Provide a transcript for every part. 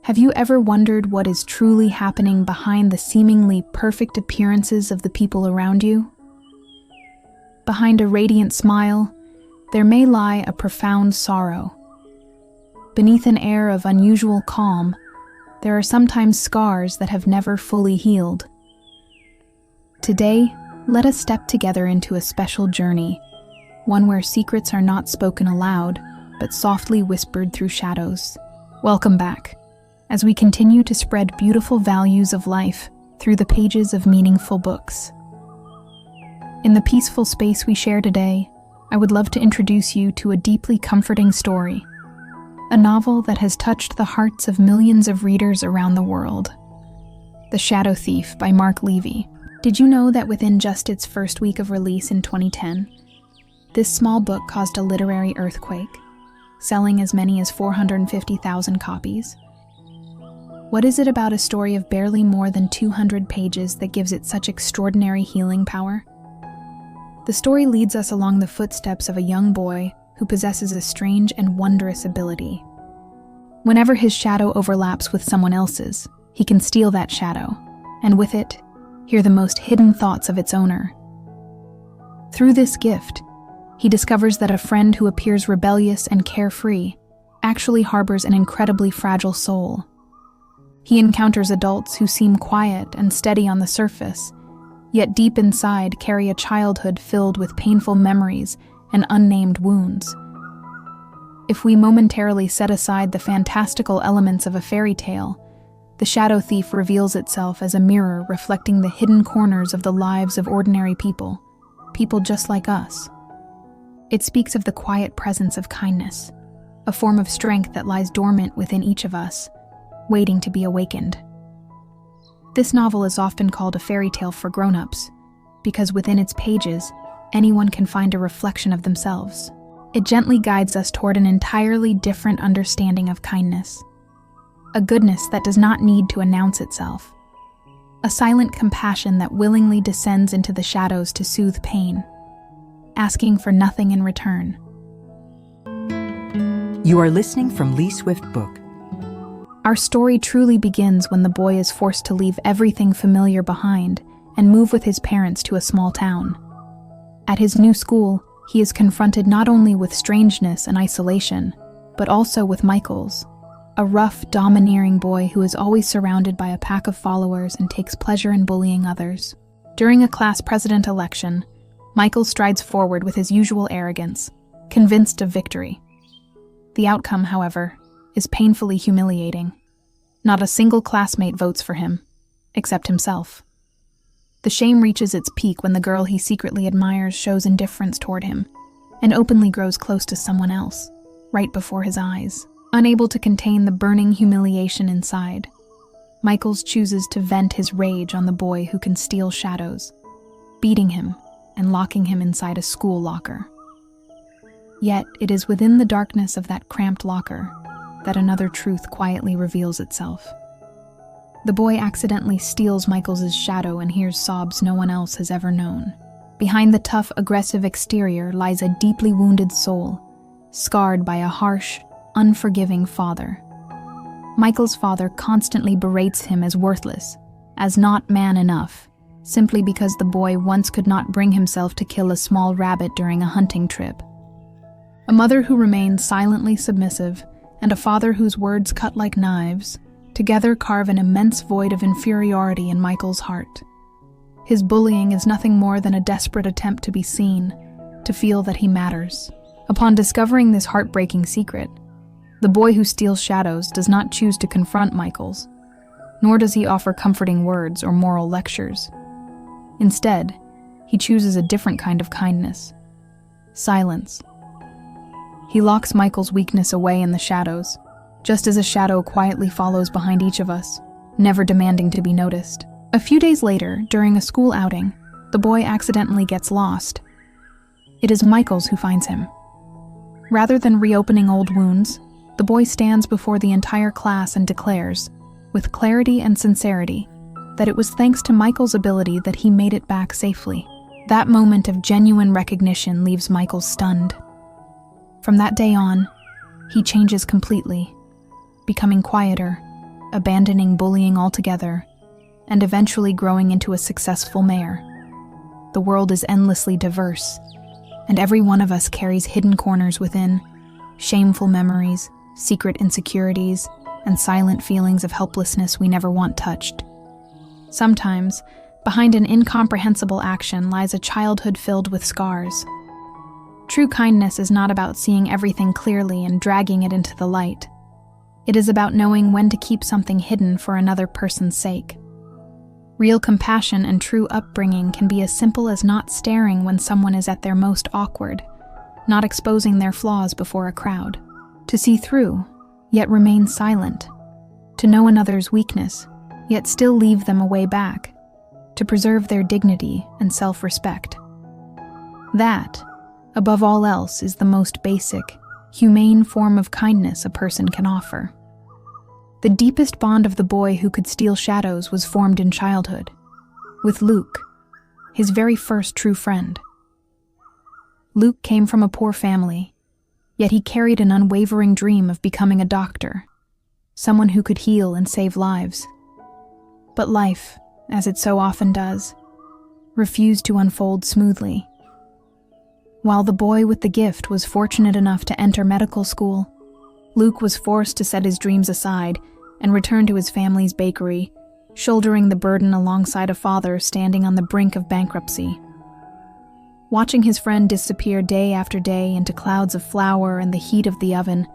Have you ever wondered what is truly happening behind the seemingly perfect appearances of the people around you? Behind a radiant smile, there may lie a profound sorrow. Beneath an air of unusual calm, there are sometimes scars that have never fully healed. Today, let us step together into a special journey, one where secrets are not spoken aloud, but softly whispered through shadows. Welcome back, as we continue to spread beautiful values of life through the pages of meaningful books. In the peaceful space we share today, I would love to introduce you to a deeply comforting story, a novel that has touched the hearts of millions of readers around the world. The Shadow Thief by Marc Levy. Did you know that within just its first week of release in 2010, this small book caused a literary earthquake, selling as many as 450,000 copies? What is it about a story of barely more than 200 pages that gives it such extraordinary healing power? The story leads us along the footsteps of a young boy who possesses a strange and wondrous ability. Whenever his shadow overlaps with someone else's, he can steal that shadow, and with it, hear the most hidden thoughts of its owner. Through this gift, he discovers that a friend who appears rebellious and carefree actually harbors an incredibly fragile soul. He encounters adults who seem quiet and steady on the surface, yet deep inside carry a childhood filled with painful memories and unnamed wounds. If we momentarily set aside the fantastical elements of a fairy tale, the Shadow Thief reveals itself as a mirror reflecting the hidden corners of the lives of ordinary people just like us. It speaks of the quiet presence of kindness, a form of strength that lies dormant within each of us, waiting to be awakened. This novel is often called a fairy tale for grown-ups, because within its pages, anyone can find a reflection of themselves. It gently guides us toward an entirely different understanding of kindness, a goodness that does not need to announce itself, a silent compassion that willingly descends into the shadows to soothe pain, asking for nothing in return. You are listening from Lee Swift Book. Our story truly begins when the boy is forced to leave everything familiar behind and move with his parents to a small town. At his new school, he is confronted not only with strangeness and isolation, but also with Michaels, a rough, domineering boy who is always surrounded by a pack of followers and takes pleasure in bullying others. During a class president election, Michael strides forward with his usual arrogance, convinced of victory. The outcome, however, is painfully humiliating. Not a single classmate votes for him, except himself. The shame reaches its peak when the girl he secretly admires shows indifference toward him and openly grows close to someone else, right before his eyes. Unable to contain the burning humiliation inside, Michaels chooses to vent his rage on the boy who can steal shadows, beating him and locking him inside a school locker. Yet it is within the darkness of that cramped locker that another truth quietly reveals itself. The boy accidentally steals Michaels' shadow and hears sobs no one else has ever known. Behind the tough, aggressive exterior lies a deeply wounded soul, scarred by a harsh, unforgiving father. Michael's father constantly berates him as worthless, as not man enough, simply because the boy once could not bring himself to kill a small rabbit during a hunting trip. A mother who remains silently submissive, and a father whose words cut like knives, together carve an immense void of inferiority in Michael's heart. His bullying is nothing more than a desperate attempt to be seen, to feel that he matters. Upon discovering this heartbreaking secret, the boy who steals shadows does not choose to confront Michaels, nor does he offer comforting words or moral lectures. Instead, he chooses a different kind of kindness: silence. He locks Michael's weakness away in the shadows, just as a shadow quietly follows behind each of us, never demanding to be noticed. A few days later, during a school outing, the boy accidentally gets lost. It is Michaels who finds him. Rather than reopening old wounds, the boy stands before the entire class and declares, with clarity and sincerity, that it was thanks to Michael's ability that he made it back safely. That moment of genuine recognition leaves Michael stunned. From that day on, he changes completely, becoming quieter, abandoning bullying altogether, and eventually growing into a successful mayor. The world is endlessly diverse, and every one of us carries hidden corners within, shameful memories, secret insecurities, and silent feelings of helplessness we never want touched. Sometimes, behind an incomprehensible action lies a childhood filled with scars. True kindness is not about seeing everything clearly and dragging it into the light. It is about knowing when to keep something hidden for another person's sake. Real compassion and true upbringing can be as simple as not staring when someone is at their most awkward, not exposing their flaws before a crowd. To see through, yet remain silent. To know another's weakness, yet still leave them a way back. To preserve their dignity and self-respect. That, above all else, is the most basic, humane form of kindness a person can offer. The deepest bond of the boy who could steal shadows was formed in childhood, with Luke, his very first true friend. Luke came from a poor family, yet he carried an unwavering dream of becoming a doctor, someone who could heal and save lives. But life, as it so often does, refused to unfold smoothly. While the boy with the gift was fortunate enough to enter medical school, Luke was forced to set his dreams aside and return to his family's bakery, shouldering the burden alongside a father standing on the brink of bankruptcy. Watching his friend disappear day after day into clouds of flour and the heat of the oven,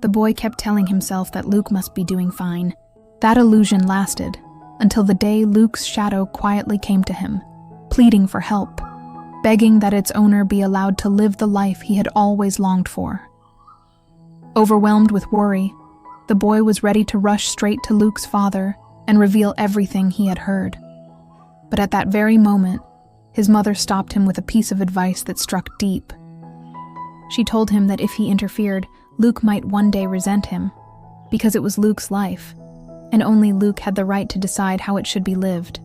the boy kept telling himself that Luke must be doing fine. That illusion lasted until the day Luke's shadow quietly came to him, pleading for help, begging that its owner be allowed to live the life he had always longed for. Overwhelmed with worry, the boy was ready to rush straight to Luke's father and reveal everything he had heard. But at that very moment, his mother stopped him with a piece of advice that struck deep. She told him that if he interfered, Luke might one day resent him, because it was Luke's life, and only Luke had the right to decide how it should be lived.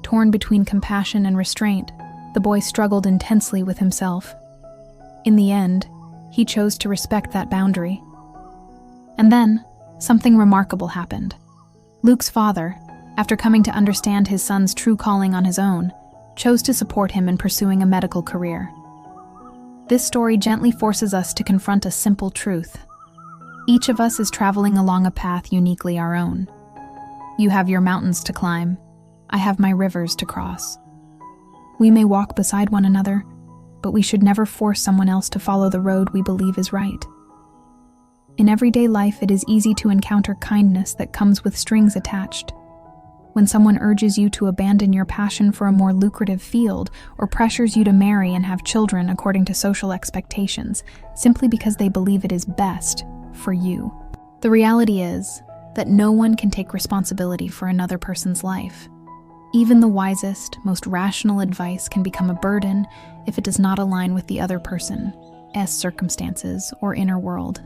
Torn between compassion and restraint, the boy struggled intensely with himself. In the end, he chose to respect that boundary. And then, something remarkable happened. Luke's father, after coming to understand his son's true calling on his own, chose to support him in pursuing a medical career. This story gently forces us to confront a simple truth. Each of us is traveling along a path uniquely our own. You have your mountains to climb. I have my rivers to cross. We may walk beside one another, but we should never force someone else to follow the road we believe is right. In everyday life, it is easy to encounter kindness that comes with strings attached. When someone urges you to abandon your passion for a more lucrative field or pressures you to marry and have children according to social expectations, simply because they believe it is best for you. The reality is that no one can take responsibility for another person's life. Even the wisest, most rational advice can become a burden if it does not align with the other person's circumstances or inner world.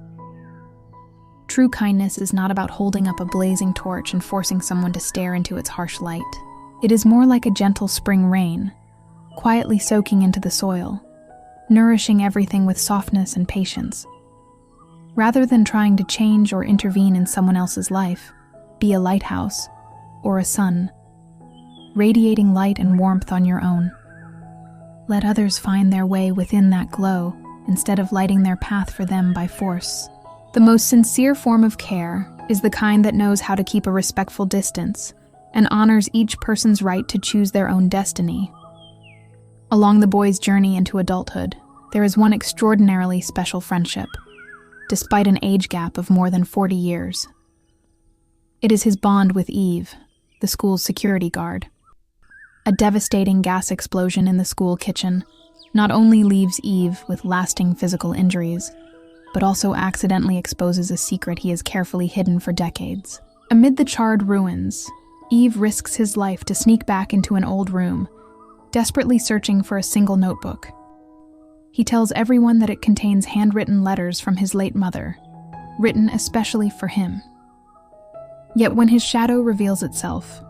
True kindness is not about holding up a blazing torch and forcing someone to stare into its harsh light. It is more like a gentle spring rain, quietly soaking into the soil, nourishing everything with softness and patience. Rather than trying to change or intervene in someone else's life, be a lighthouse or a sun, radiating light and warmth on your own. Let others find their way within that glow instead of lighting their path for them by force. The most sincere form of care is the kind that knows how to keep a respectful distance and honors each person's right to choose their own destiny. Along the boy's journey into adulthood, there is one extraordinarily special friendship, despite an age gap of more than 40 years. It is his bond with Yves, the school's security guard. A devastating gas explosion in the school kitchen not only leaves Yves with lasting physical injuries, but also accidentally exposes a secret he has carefully hidden for decades. Amid the charred ruins, Yves risks his life to sneak back into an old room, desperately searching for a single notebook. He tells everyone that it contains handwritten letters from his late mother, written especially for him. Yet when his shadow reveals itself,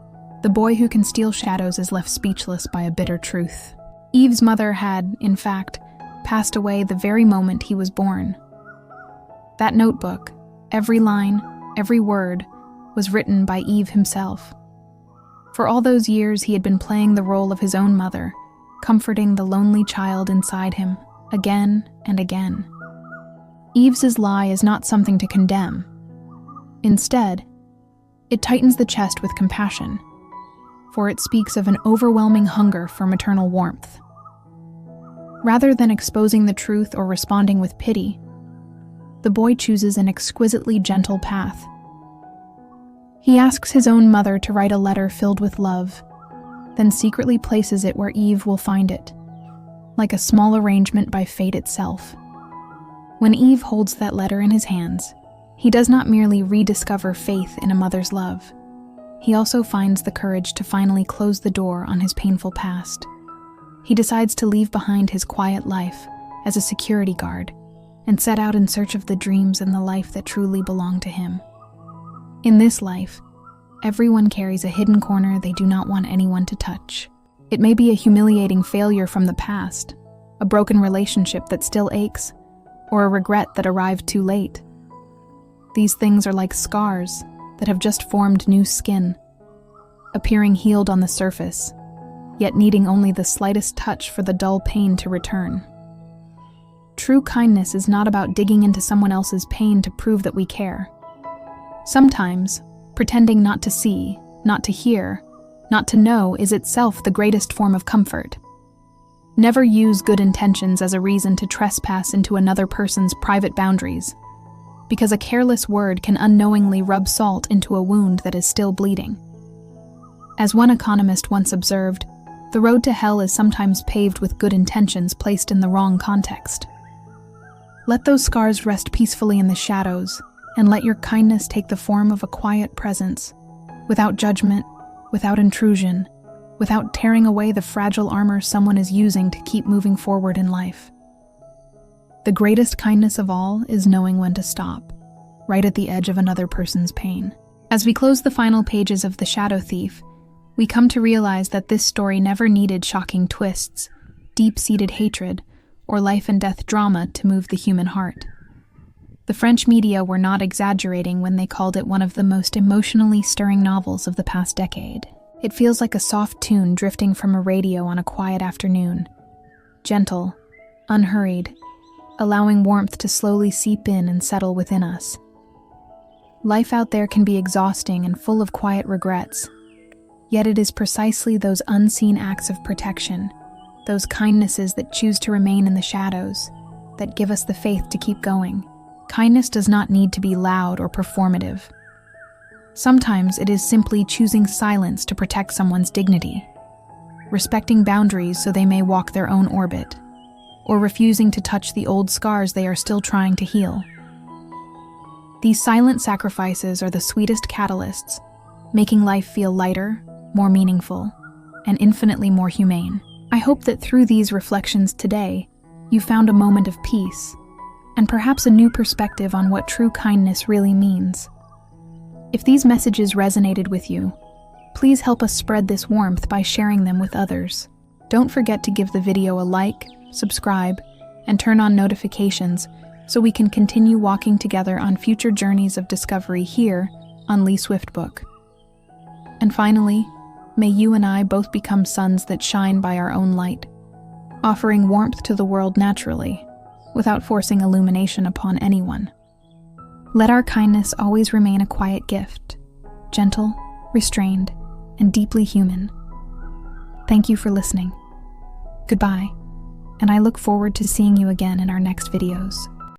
the boy who can steal shadows is left speechless by a bitter truth. Yves' mother had, in fact, passed away the very moment he was born. That notebook, every line, every word, was written by Yves himself. For all those years, he had been playing the role of his own mother, comforting the lonely child inside him, again and again. Yves's lie is not something to condemn. Instead, it tightens the chest with compassion, for it speaks of an overwhelming hunger for maternal warmth. Rather than exposing the truth or responding with pity, the boy chooses an exquisitely gentle path. He asks his own mother to write a letter filled with love, then secretly places it where Yves will find it, like a small arrangement by fate itself. When Yves holds that letter in his hands, he does not merely rediscover faith in a mother's love. He also finds the courage to finally close the door on his painful past. He decides to leave behind his quiet life as a security guard and set out in search of the dreams and the life that truly belong to him. In this life, everyone carries a hidden corner they do not want anyone to touch. It may be a humiliating failure from the past, a broken relationship that still aches, or a regret that arrived too late. These things are like scars that have just formed new skin, appearing healed on the surface, yet needing only the slightest touch for the dull pain to return. True kindness is not about digging into someone else's pain to prove that we care. Sometimes, pretending not to see, not to hear, not to know is itself the greatest form of comfort. Never use good intentions as a reason to trespass into another person's private boundaries, because a careless word can unknowingly rub salt into a wound that is still bleeding. As one economist once observed, the road to hell is sometimes paved with good intentions placed in the wrong context. Let those scars rest peacefully in the shadows, and let your kindness take the form of a quiet presence, without judgment, without intrusion, without tearing away the fragile armor someone is using to keep moving forward in life. The greatest kindness of all is knowing when to stop, right at the edge of another person's pain. As we close the final pages of The Shadow Thief, we come to realize that this story never needed shocking twists, deep-seated hatred, or life-and-death drama to move the human heart. The French media were not exaggerating when they called it one of the most emotionally stirring novels of the past decade. It feels like a soft tune drifting from a radio on a quiet afternoon. Gentle, unhurried, allowing warmth to slowly seep in and settle within us. Life out there can be exhausting and full of quiet regrets, yet it is precisely those unseen acts of protection, those kindnesses that choose to remain in the shadows, that give us the faith to keep going. Kindness does not need to be loud or performative. Sometimes it is simply choosing silence to protect someone's dignity, respecting boundaries so they may walk their own orbit, or refusing to touch the old scars they are still trying to heal. These silent sacrifices are the sweetest catalysts, making life feel lighter, more meaningful, and infinitely more humane. I hope that through these reflections today, you found a moment of peace, and perhaps a new perspective on what true kindness really means. If these messages resonated with you, please help us spread this warmth by sharing them with others. Don't forget to give the video a like, subscribe, and turn on notifications so we can continue walking together on future journeys of discovery here on Lee Swift Book. And finally, may you and I both become suns that shine by our own light, offering warmth to the world naturally, without forcing illumination upon anyone. Let our kindness always remain a quiet gift, gentle, restrained, and deeply human. Thank you for listening. Goodbye, and I look forward to seeing you again in our next videos.